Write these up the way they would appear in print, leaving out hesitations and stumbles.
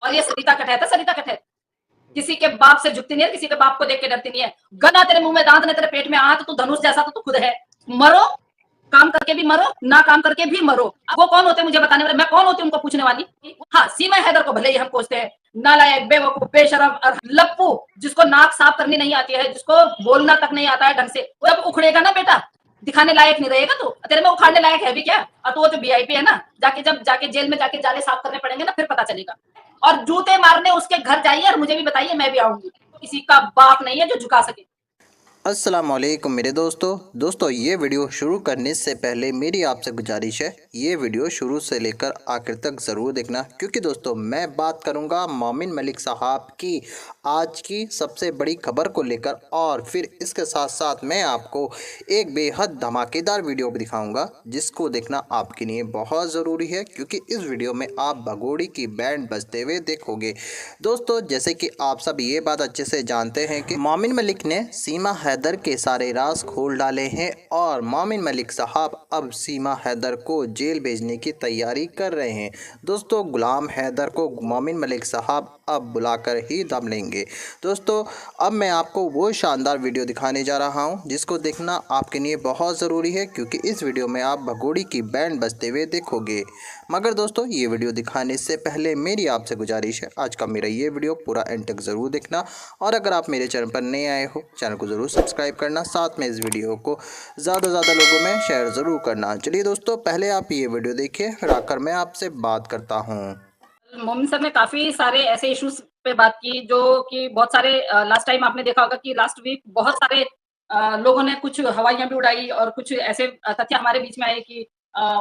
और ये सरिता कट है, तो सरिता कट है, किसी के बाप से झुकती नहीं है, किसी के बाप को देख के डरती नहीं है। गना तेरे मुंह में दांत ने तेरे पेट में आ, तो तू धनुष जैसा तो तू खुद है। मरो, काम करके भी मरो, ना काम करके भी मरो। वो कौन होते मुझे बताने वाले, मैं कौन होती उनको पूछने वाली। हाँ, सीमा हैदर को भले ही हम पूछते हैं नालायक, बेवकूफ, बेशरम और लप्पू, जिसको नाक साफ करनी नहीं आती है, जिसको बोलना तक नहीं आता है ढंग से, वो अब उखड़ेगा ना बेटा, दिखाने लायक नहीं रहेगा तू, तेरे में उखाड़ने लायक है भी क्या। और तो वो जो वीआईपी है ना, जब जाके जेल में जाके जाले साफ करने पड़ेंगे ना, फिर पता चलेगा। और जूते मारने उसके घर जाइए और मुझे भी बताइए, मैं भी आऊंगी। किसी का बाप नहीं है जो झुका सके। अस्सलाम वालेकुम मेरे दोस्तों ये वीडियो शुरू करने से पहले मेरी आपसे गुजारिश है, ये वीडियो शुरू से लेकर आखिर तक ज़रूर देखना, क्योंकि दोस्तों मैं बात करूंगा मोमिन मलिक साहब की आज की सबसे बड़ी खबर को लेकर, और फिर इसके साथ साथ मैं आपको एक बेहद धमाकेदार वीडियो भी दिखाऊंगा जिसको देखना आपके लिए बहुत ज़रूरी है, क्योंकि इस वीडियो में आप भगोड़ी की बैंड बजते हुए देखोगे। दोस्तों जैसे कि आप सब ये बात अच्छे से जानते हैं कि मोमिन मलिक ने सीमा हैदर के सारे राज खोल डाले हैं, और मोमिन मलिक साहब अब सीमा हैदर को जेल भेजने की तैयारी कर रहे हैं। दोस्तों गुलाम हैदर को मोमिन मलिक साहब अब बुलाकर ही दम लेंगे। दोस्तों अब मैं आपको वो शानदार वीडियो दिखाने जा रहा हूं जिसको देखना आपके लिए बहुत ज़रूरी है, क्योंकि इस वीडियो में आप भगोड़ी की बैंड बजते हुए देखोगे। मगर दोस्तों ये वीडियो दिखाने से पहले मेरी आपसे गुजारिश है, आज का मेरा ये वीडियो पूरा एंड तक ज़रूर देखना, और अगर आप मेरे चैनल पर नए आए हो चैनल को ज़रूर सब्सक्राइब करना, साथ में इस वीडियो को ज़्यादा से ज़्यादा लोगों में शेयर ज़रूर करना। चलिए दोस्तों पहले आप ये वीडियो देखिए, फिर आकर मैं आपसे बात करता हूँ। मोमिन सर ने काफी सारे ऐसे इश्यूज पे बात की, जो कि बहुत सारे लास्ट टाइम आपने देखा होगा कि लास्ट वीक बहुत सारे लोगों ने कुछ हवाइयां भी उड़ाई, और कुछ ऐसे तथ्य हमारे बीच में आए कि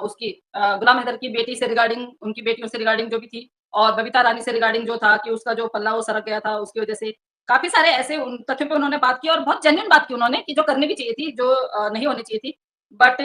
उसकी गुलाम हैदर की बेटी से रिगार्डिंग, उनकी बेटियों से रिगार्डिंग जो भी थी, और बबीता रानी से रिगार्डिंग जो था कि उसका जो पल्ला वो सरक गया था, उसकी वजह से काफी सारे ऐसे उन तथ्यों पे उन्होंने बात की, और बहुत जेन्युइन बात की उन्होंने, कि जो करनी भी चाहिए थी, जो नहीं होनी चाहिए थी। बट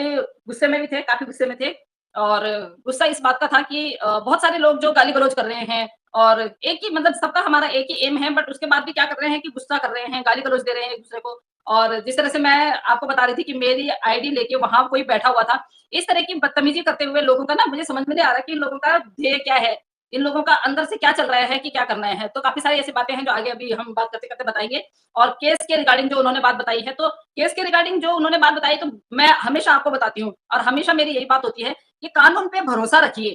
गुस्से में भी थे, काफी गुस्से में थे। और गुस्सा इस बात का था कि बहुत सारे लोग जो गाली-गलौज कर रहे हैं, और एक ही मतलब सबका हमारा एक ही एम है, बट उसके बाद भी क्या कर रहे हैं कि गुस्सा कर रहे हैं, गाली-गलौज दे रहे हैं एक-दूसरे को। और जिस तरह से मैं आपको बता रही थी कि मेरी आईडी लेके वहाँ कोई बैठा हुआ था, इस तरह की बदतमीज़ी करते हुए लोगों का ना, मुझे समझ में नहीं आ रहा कि इन लोगों का ध्येय क्या है? इन लोगों का अंदर से क्या चल रहा है कि क्या करना है? तो काफ़ी सारी ऐसी बातें हैं जो आगे अभी हम बात करते-करते बताएँगे। और केस के रिगार्डिंग जो उन्होंने बात बताई है, तो केस के रिगार्डिंग जो उन्होंने बात बताई, तो मैं हमेशा आपको बताती हूँ, और हमेशा मेरी यही बात होती है कि कानून पे भरोसा रखिए,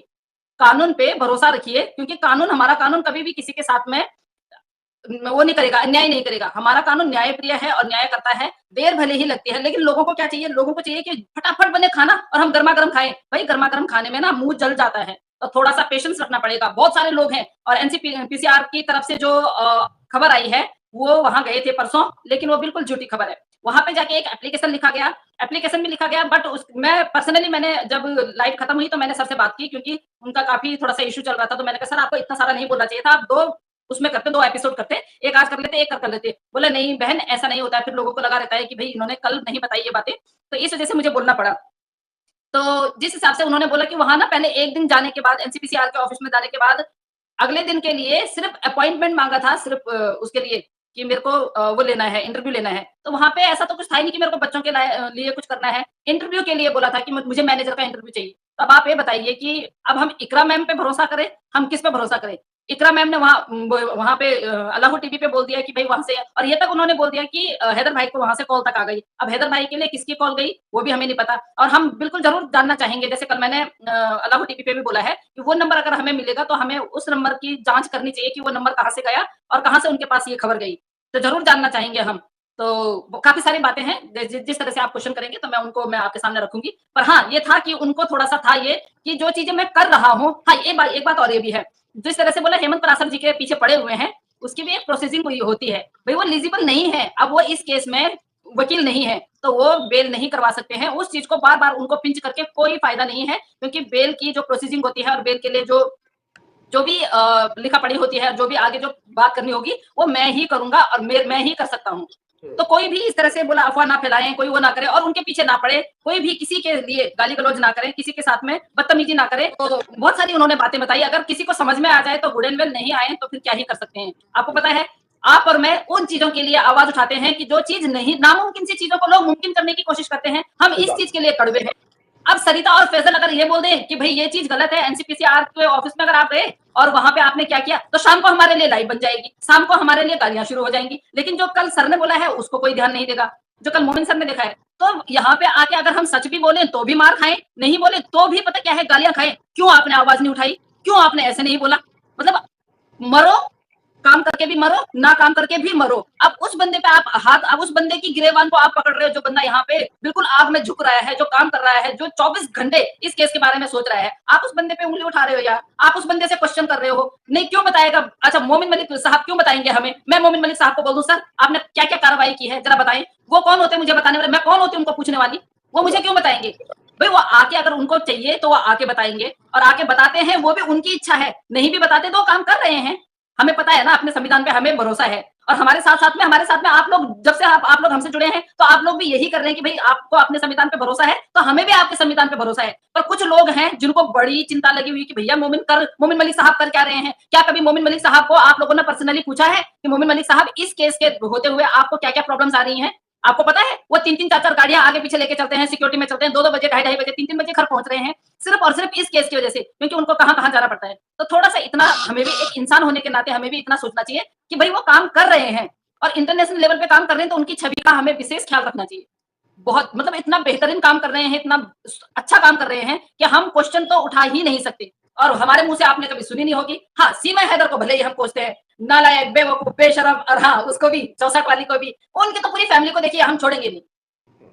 कानून पे भरोसा रखिए, क्योंकि कानून, हमारा कानून कभी भी किसी के साथ में वो नहीं करेगा, अन्याय नहीं करेगा। हमारा कानून न्यायप्रिय है और न्याय करता है, देर भले ही लगती है, लेकिन लोगों को क्या चाहिए? लोगों को चाहिए कि फटाफट बने खाना और हम गरमा-गरम खाएँ। भई गरमा-गरम खाने में ना मुँह जल जाता है, तो थोड़ा-सा पेशेंस रखना पड़ेगा। बहुत सारे लोग हैं, और पीसीआर की तरफ से जो खबर आई है, वो वहाँ गए थे परसों, लेकिन वो बिल्कुल झूठी खबर है। वहाँ पे जाके एक एप्लीकेशन लिखा गया, एप्लीकेशन भी लिखा गया, बट उस मैं पर्सनली, मैंने जब लाइव खत्म हुई तो मैंने सर से बात की, क्योंकि उनका काफ़ी थोड़ा-सा इश्यू चल रहा था, तो मैंने कहा सर आपको इतना सारा नहीं बोलना चाहिए था, आप 2 उसमें करते, 2 एपिसोड करते, एक आज कर लेते, एक कल कर लेते। बोले नहीं बहन, ऐसा नहीं होता है, फिर लोगों को लगा रहता है कि भई इन्होंने कल नहीं बताई ये बातें, तो इस वजह से मुझे बोलना पड़ा। तो जिस हिसाब से उन्होंने बोला कि वहाँ ना पहले 1 दिन जाने के बाद, एनसीपीसीआर के ऑफिस में जाने के बाद, अगले दिन के लिए सिर्फ अपॉइंटमेंट माँगा था, सिर्फ उसके लिए कि मेरे को वो लेना है, इंटरव्यू लेना है। तो वहाँ पे ऐसा तो कुछ था ही नहीं कि मेरे को बच्चों के लिए कुछ करना है। इंटरव्यू के लिए बोला था कि मुझे मैनेजर का इंटरव्यू चाहिए। तो अब आप ये बताइए कि अब हम इकरा मैम पे भरोसा करें, हम किस पे भरोसा करें? इकरा मैम ने वहाँ पे अलाहू टीवी पे बोल दिया कि भई वहाँ से, और ये तक उन्होंने बोल दिया कि हैदर भाई को वहाँ से कॉल तक आ गई। अब हैदर भाई के लिए किसकी कॉल गई, वो भी हमें नहीं पता, और हम बिल्कुल ज़रूर जानना चाहेंगे। जैसे कल मैंने अलाहू टीवी पे भी बोला है कि वो नंबर अगर हमें मिलेगा, तो हमें उस नंबर की जाँच करनी चाहिए कि वो नंबर कहाँ से गया और कहाँ से उनके पास ये खबर गई। तो ज़रूर जानना चाहेंगे हम। तो काफ़ी सारी बातें हैं, जिस तरह से आप क्वेश्चन करेंगे तो मैं आपके सामने रखूँगी। पर हाँ, ये था कि उनको थोड़ा-सा था ये कि जो चीज़ें मैं कर रहा हूँ, हाँ, एक बात और ये भी है। जिस तरह से बोला हेमंत पराशर जी के पीछे पड़े हुए हैं, उसकी भी एक प्रोसेसिंग हुई होती है। भई वो एलिजिबल नहीं है, अब वो इस केस में वकील नहीं है, तो वो बेल नहीं करवा सकते हैं। उस चीज़ को बार-बार उनको पिंच करके कोई फ़ायदा नहीं है, क्योंकि बेल की जो प्रोसेसिंग होती है, और बेल के लिए जो जो भी लिखा-पढ़ी होती है, जो भी आगे जो बात करनी होगी, वो मैं ही करूँगा, और मैं ही कर सकता हूँ। तो कोई भी इस तरह से बोला अफ़वाह ना फैलाएँ, कोई वो ना करे, और उनके पीछे ना पड़े, कोई भी किसी के लिए गाली-गलौज ना करे, किसी के साथ में बदतमीज़ी ना करे। तो बहुत सारी उन्होंने बातें बताई, अगर किसी को समझ में आ जाए तो गुड एंड वेल, नहीं आए तो फिर क्या ही कर सकते हैं। आपको पता है, आप और मैं उन चीज़ों के लिए आवाज़ उठाते हैं कि जो चीज़ नहीं, नामुमकिन सी चीज़ों को लोग मुमकिन करने की कोशिश करते हैं, हम इस चीज़ के लिए कड़वे हैं। अब सरिता और फैजल अगर ये बोल दें कि भाई ये चीज गलत है, एनसीपीसीआर के ऑफिस में अगर आप गए और वहां पे आपने क्या किया, तो शाम को हमारे लिए लाइव बन जाएगी, शाम को हमारे लिए गालियां शुरू हो जाएंगी। लेकिन जो कल सर ने बोला है उसको कोई ध्यान नहीं देगा, जो कल मोमिन सर ने देखा है। तो यहाँ पे आके अगर हम सच भी बोले तो भी मार खाएं, नहीं बोले तो भी पता क्या है, गालियां खाएं। क्यों आपने आवाज नहीं उठाई, क्यों आपने ऐसे नहीं बोला, मतलब मरो, काम करके भी मरो, ना काम करके भी मरो। अब उस बंदे पे आप हाथ, अब उस बंदे की गिरेबान को आप पकड़ रहे हो, जो बंदा यहाँ पे बिल्कुल आग में झुक रहा है, जो काम कर रहा है, जो 24 घंटे इस केस के बारे में सोच रहा है, आप उस बंदे पे उंगली उठा रहे हो यार, आप उस बंदे से क्वेश्चन कर रहे हो। नहीं क्यों बताएगा, अच्छा मोमिन मलिक साहब क्यों बताएंगे हमें, मैं मोमिन मलिक साहब को बोल दूं सर आपने क्या क्या कार्रवाई की है जरा बताएं, वो कौन होते हैं मुझे बताने वाले, मैं कौन होती हूँ उनको पूछने वाली, वो मुझे क्यों बताएंगे। भाई वो आके अगर उनको चाहिए तो वो आके बताएंगे, और आके बताते हैं, वो भी उनकी इच्छा है, नहीं भी बताते तो काम कर रहे हैं। हमें पता है ना, अपने संविधान पे हमें भरोसा है, और हमारे साथ में आप लोग, जब से आप लोग हमसे जुड़े हैं तो आप लोग भी यही कर रहे हैं कि भाई आपको अपने संविधान पे भरोसा है तो हमें भी आपके संविधान पे भरोसा है। पर कुछ लोग हैं जिनको बड़ी चिंता लगी हुई कि भैया मोमिन मलिक साहब कर क्या रहे हैं, क्या कभी मोमिन मलिक साहब को आप लोगों ने पर्सनली पूछा है कि मोमिन मलिक साहब इस केस के होते हुए आपको क्या क्या प्रॉब्लम्स आ रही हैं। आपको पता है वो 3-3 4-4 गाड़ियां आगे पीछे लेके चलते हैं, सिक्योरिटी में चलते हैं, 2-2 बजे, 2:30 बजे, 3-3 बजे घर पहुंच रहे हैं, सिर्फ और सिर्फ इस केस की वजह से, क्योंकि उनको कहां कहां जाना पड़ता है। तो थोड़ा सा इतना हमें भी, एक इंसान होने के नाते हमें भी इतना सोचना चाहिए कि भाई वो काम कर रहे हैं और इंटरनेशनल लेवल पे काम कर रहे हैं, तो उनकी छवि का हमें विशेष ख्याल रखना चाहिए। बहुत मतलब इतना बेहतरीन काम कर रहे हैं, इतना अच्छा काम कर रहे हैं कि हम क्वेश्चन तो उठा ही नहीं सकते, और हमारे मुंह से आपने कभी सुनी नहीं होगी। हाँ, सीमा हैदर को भले ही हम कोसते हैं, नालायक, बेवकूफ, बेशरम, और हाँ उसको भी, 64 वाली को भी, उनकी तो पूरी फैमिली को देखिए हम छोड़ेंगे नहीं,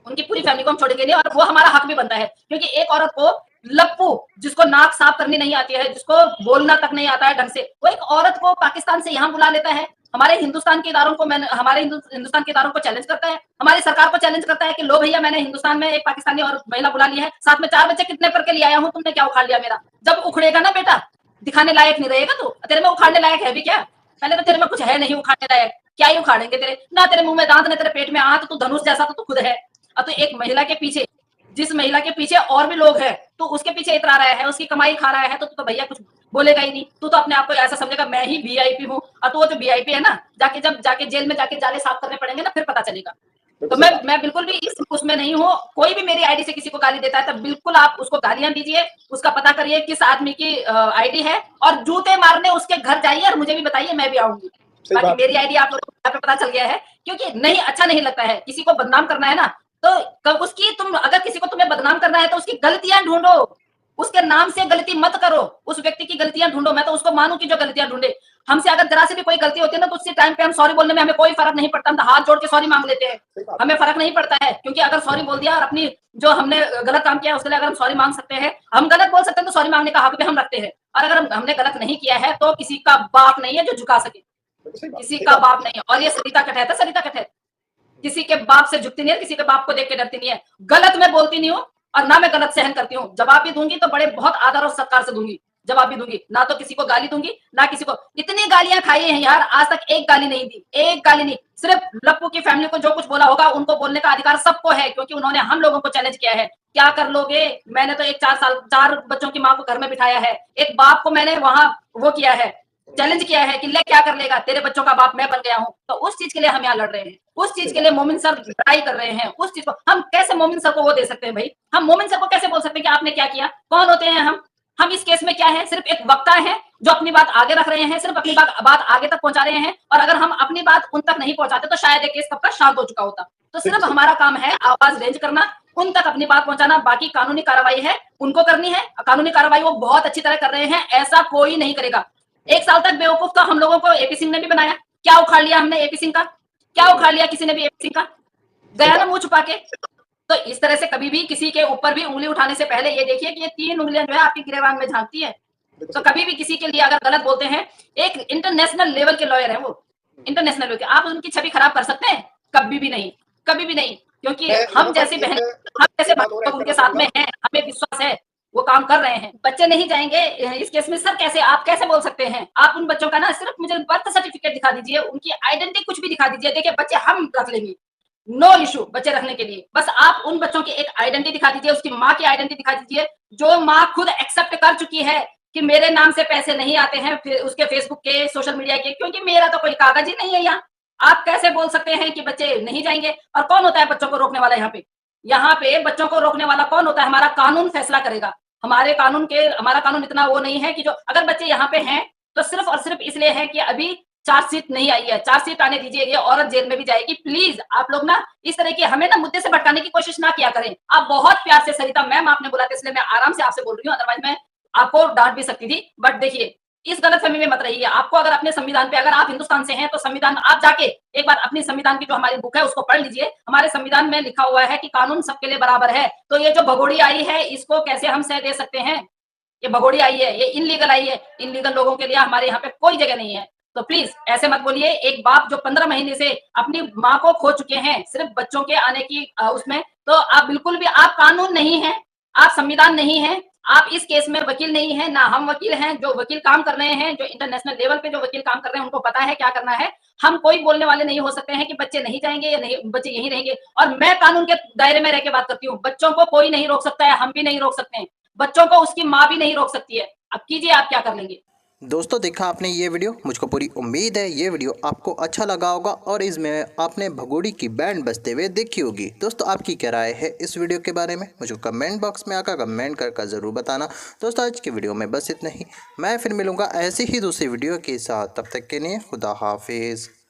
उनकी पूरी फैमिली को हम छोड़ेंगे नहीं, और वो हमारा हक भी बनता है, क्योंकि एक औरत को, लप्पू जिसको नाक साफ करनी नहीं आती है, जिसको बोलना तक नहीं आता है ढंग से, वो एक औरत को पाकिस्तान से यहाँ बुला लेता है, हमारे हिंदुस्तान के इदारों को, मैंने हमारे हिंदुस्तान के इदारों को चैलेंज करता है, हमारी सरकार को चैलेंज करता है कि लो भैया मैंने हिंदुस्तान में एक पाकिस्तानी और महिला बुला ली है, साथ में 4 बच्चे कितने करके ले आया हूँ, तुमने क्या उखाड़ लिया मेरा। जब उखड़ेगा ना बेटा, दिखाने लायक नहीं रहेगा, तो तेरे में उखाड़ने लायक है भी क्या, पहले तो तेरे में कुछ है नहीं उखाड़ने लायक, क्या ही उखाड़ेंगे तेरे, ना तेरे मुंह में दांत, ना तेरे पेट में आंत, तो धनुष जैसा तो तू खुद है। अब तो एक महिला के पीछे, जिस महिला के पीछे और भी लोग हैं, तो उसके पीछे इतरा रहा है, उसकी कमाई खा रहा है, तो तू तो भैया कुछ बोलेगा ही नहीं, तू तो अपने आप को ऐसा समझेगा मैं ही वीआईपी हूँ, और तो वो जो वीआईपी है ना, जब जाके जेल में जाके जाले साफ करने पड़ेंगे ना, फिर पता चलेगा। तो मैं बिल्कुल भी इस उसमें नहीं हूँ, कोई भी मेरी आईडी से किसी को गाली देता है तो बिल्कुल आप उसको गालियां दीजिए, उसका पता करिए किस आदमी की आईडी है, और जूते मारने उसके घर जाइए और मुझे भी बताइए, मैं भी आऊंगी। बाकी मेरी आईडी आप लोगों को पता चल गया है, क्योंकि नहीं, अच्छा नहीं लगता है किसी को बदनाम करना है ना, तो उसकी, तुम अगर किसी को तुम्हें बदनाम करना है तो उसकी गलतियां ढूंढो, उसके नाम से गलती मत करो, उस व्यक्ति की गलतियां ढूंढो। मैं तो उसको मानूं कि जो गलतियां ढूंढे, हमसे अगर जरा से भी कोई गलती होती है ना, तो उसी टाइम पे हम सॉरी बोलने में हमें कोई फर्क नहीं पड़ता, हम तो हाथ जोड़ के सॉरी मांग लेते हैं, हमें फर्क नहीं पड़ता है, क्योंकि अगर सॉरी बोल दिया और अपनी जो हमने गलत काम किया उसके लिए अगर हम सॉरी मांग सकते हैं, हम गलत बोल सकते हैं, तो सॉरी मांगने का हक भी हम रखते हैं। और अगर हमने गलत नहीं किया है तो किसी का बाप नहीं है जो झुका सके, किसी का बाप नहीं है। और ये सरिता कटहत है, सरिता कटहत किसी के बाप से झुकती नहीं है, किसी के बाप को देख के डरती नहीं है, गलत मैं बोलती नहीं हूँ, और ना मैं गलत सहन करती हूँ। जवाब भी दूंगी तो बड़े बहुत आदर और सत्कार से दूंगी, जवाब भी दूंगी, ना तो किसी को गाली दूंगी, ना किसी को। इतनी गालियां खाई हैं यार, आज तक एक गाली नहीं दी, एक गाली नहीं, सिर्फ लप्पू की फैमिली को जो कुछ बोला होगा, उनको बोलने का अधिकार सबको है, क्योंकि उन्होंने हम लोगों को चैलेंज किया है। क्या कर लोगे, मैंने तो एक 4 बच्चों की माँ को घर में बिठाया है, एक बाप को मैंने वहां वो किया है, चैलेंज किया है कि ले क्या कर लेगा, तेरे बच्चों का बाप मैं बन गया हूं। तो उस चीज के लिए हम यहाँ लड़ रहे हैं, उस चीज के लिए मोमिन सर लड़ाई कर रहे हैं, उस चीज को हम कैसे मोमिन सर को वो दे सकते हैं भाई, हम मोमिन सर को कैसे बोल सकते हैं कि आपने क्या किया, कौन होते हैं हम इस केस में क्या है, सिर्फ एक वक्ता है जो अपनी बात आगे रख रहे हैं, सिर्फ अपनी बात आगे तक पहुंचा रहे हैं, और अगर हम अपनी बात उन तक नहीं पहुंचाते तो शायद ये केस कब का शांत हो चुका होता। तो सिर्फ हमारा काम है आवाज रेंज करना, उन तक अपनी बात पहुंचाना, बाकी कानूनी कार्रवाई है उनको करनी है, कानूनी कार्रवाई वो बहुत अच्छी तरह कर रहे हैं, ऐसा कोई नहीं करेगा। 1 साल तक बेवकूफ तो हम लोगों को एपी सिंह ने भी बनाया, क्या उखाड़ लिया हमने एपी सिंह का, क्या उखाड़ लिया किसी ने भी एपी सिंह का, गया ना मुंह छुपा के। तो इस तरह से कभी भी किसी के ऊपर भी उंगली उठाने से पहले ये देखिए कि ये 3 उंगलियां जो है आपकी गिरेबान में झांकती है। तो कभी भी किसी के लिए अगर गलत बोलते हैं, एक इंटरनेशनल लेवल के लॉयर है वो, इंटरनेशनल लेवल के, आप उनकी छवि खराब कर सकते हैं, कभी भी नहीं, कभी भी नहीं, क्योंकि हम जैसी बहन, हम जैसे भाई उनके साथ में हैं, हमें विश्वास है वो काम कर रहे हैं। बच्चे नहीं जाएंगे इस केस में सर, कैसे आप कैसे बोल सकते हैं, आप उन बच्चों का ना सिर्फ मुझे बर्थ सर्टिफिकेट दिखा दीजिए, उनकी आइडेंटिटी कुछ भी दिखा दीजिए, देखिए बच्चे हम रख लेंगे, नो इशू बच्चे रखने के लिए, बस आप उन बच्चों की एक आइडेंटिटी दिखा दीजिए, उसकी माँ की आइडेंटिटी दिखा दीजिए, जो माँ खुद एक्सेप्ट कर चुकी है कि मेरे नाम से पैसे नहीं आते हैं फिर उसके फेसबुक के, सोशल मीडिया के, क्योंकि मेरा तो कोई कागज ही नहीं है यहाँ। आप कैसे बोल सकते हैं कि बच्चे नहीं जाएंगे, और कौन होता है बच्चों को रोकने वाला यहाँ पे, यहाँ पे बच्चों को रोकने वाला कौन होता है? हमारा कानून फैसला करेगा। हमारा कानून इतना वो नहीं है कि जो अगर बच्चे यहाँ पे हैं, तो सिर्फ और सिर्फ इसलिए है कि अभी चार्जशीट नहीं आई है। चार्जशीट आने दीजिए, ये औरत जेल में भी जाएगी। प्लीज आप लोग ना इस तरह की हमें ना मुद्दे से भटकाने की कोशिश ना किया करें। आप बहुत प्यार से, सरिता मैम आपने बोला था इसलिए मैं आराम से आपसे बोल रही हूँ, अदरवाइज मैं आपको डांट भी सकती थी। बट देखिए, इस गलतफहमी में मत रहिए। आपको अगर अपने संविधान पे, अगर आप हिंदुस्तान से हैं तो संविधान आप जाके एक बार अपनी संविधान की जो हमारी बुक है उसको पढ़ लीजिए। हमारे संविधान में लिखा हुआ है कि कानून सबके लिए बराबर है। तो ये जो भगोड़ी आई है इसको कैसे हम सह दे सकते हैं? ये भगोड़ी आई है, ये इनलीगल आई है। इनलीगल लोगों के लिए हमारे यहाँ पे कोई जगह नहीं है। तो प्लीज ऐसे मत बोलिए। एक बाप जो 15 महीने से अपनी माँ को खो चुके हैं सिर्फ बच्चों के आने की उसमें, तो आप बिल्कुल भी, आप कानून नहीं है, आप संविधान नहीं है, आप इस केस में वकील नहीं है, ना हम वकील हैं। जो वकील काम कर रहे हैं, जो इंटरनेशनल लेवल पे जो वकील काम कर रहे हैं, उनको पता है क्या करना है। हम कोई बोलने वाले नहीं हो सकते हैं कि बच्चे नहीं जाएंगे या नहीं, बच्चे यहीं रहेंगे। और मैं कानून के दायरे में रह के बात करती हूँ। बच्चों को कोई नहीं रोक सकता है, हम भी नहीं रोक सकते हैं। बच्चों को उसकी माँ भी नहीं रोक सकती है। अब कीजिए आप क्या कर लेंगे। दोस्तों देखा आपने ये वीडियो, मुझको पूरी उम्मीद है ये वीडियो आपको अच्छा लगा होगा और इसमें आपने भगोड़ी की बैंड बजते हुए देखी होगी। दोस्तों आपकी क्या राय है इस वीडियो के बारे में, मुझे कमेंट बॉक्स में आकर कमेंट कर ज़रूर बताना। दोस्तों आज की वीडियो में बस इतना ही। मैं फिर मिलूँगा ऐसी ही दूसरी वीडियो के साथ, तब तक के लिए खुदा हाफिज़।